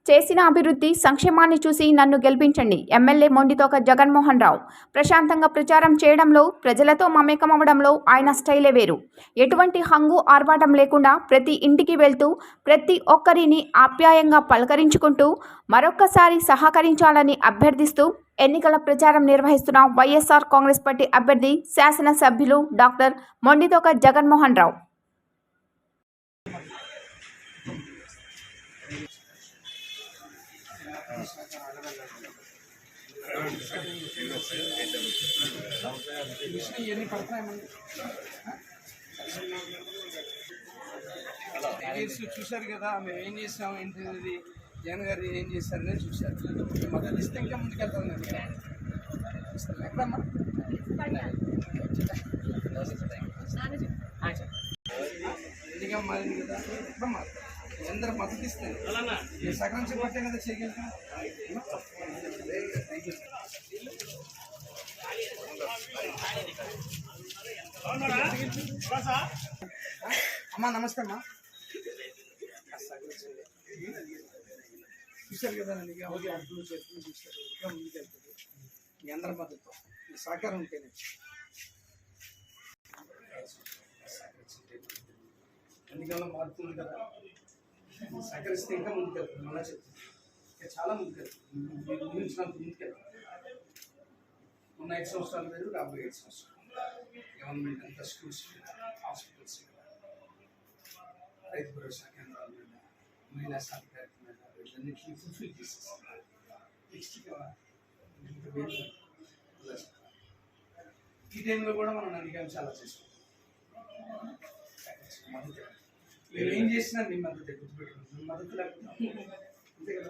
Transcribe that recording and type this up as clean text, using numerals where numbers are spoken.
చేసిన అభివృద్ధి సంక్షేమాన్ని చూసి నన్ను గెలిపించండి. ఎమ్మెల్యే మొండితోక జగన్మోహన్ రావు. ప్రశాంతంగా ప్రచారం చేయడంలో, ప్రజలతో మమేకమవడంలో ఆయన స్టైలే వేరు. ఎటువంటి హంగు ఆర్భాటం లేకుండా ప్రతి ఇంటికి వెళ్తూ ప్రతి ఒక్కరిని ఆప్యాయంగా పలకరించుకుంటూ మరొక్కసారి సహకరించాలని అభ్యర్థిస్తూ ఎన్నికల ప్రచారం నిర్వహిస్తున్న వైఎస్ఆర్ కాంగ్రెస్ పార్టీ అభ్యర్థి శాసనసభ్యులు డాక్టర్ మొండితోక జగన్మోహన్ రావు. చూశారు కదా, మేము ఏం చేసాం ఏంటి, జగన్ గారు ఏం చేశారనేది చూశారు. మద్దతు ఇస్తే ఇంకా ముందుకెళ్తాను. ఎక్కడమ్మా ఎందుకమ్మా మారింది కదా, ఎక్కడమ్మా అందరూ మద్దతు ఇస్తే సగం చెప్పట్టే కదా చేయగలుగుతాం. అమ్మా నమస్తే అమ్మా. చూశారు కదా, ఓకే అడ్డు చెట్లు చూశారు, ఇంకా ముందుకెళ్తుంది. మీ అందరి మద్దతు, మీ సహకారం ఉంటేనే. ఎన్నికల్లో మారుతుంది కదా, సహకరిస్తే ఇంకా ముందుకెళ్తుంది. మళ్ళీ చెప్తుంది, ఇంకా చాలా ముందుకెళ్తుంది. మీరు గురించినంత ముందుకెళ్తుంది. ఉన్న 5 సంవత్సరాలు వేరు, రాబోయే 5 సంవత్సరాలు గవర్నమెంట్ అంతా స్కూల్స్, హాస్పిటల్స్, రైతు భరోసా కేంద్రాల మీద, మహిళా సాధికారిత మీద వీటన్నిటిని ఫుల్ఫిల్ చేసేస్తున్నారు. ఈ టైంలో కూడా మనం అడిగాము, చాలా చేసుకుంటాం. మద్దతు మీరు ఏం చేసినా మీ మద్దతు గుర్తుపెట్టుకుంటాం. మీ మద్దతు లేకుండా అంతే కదా.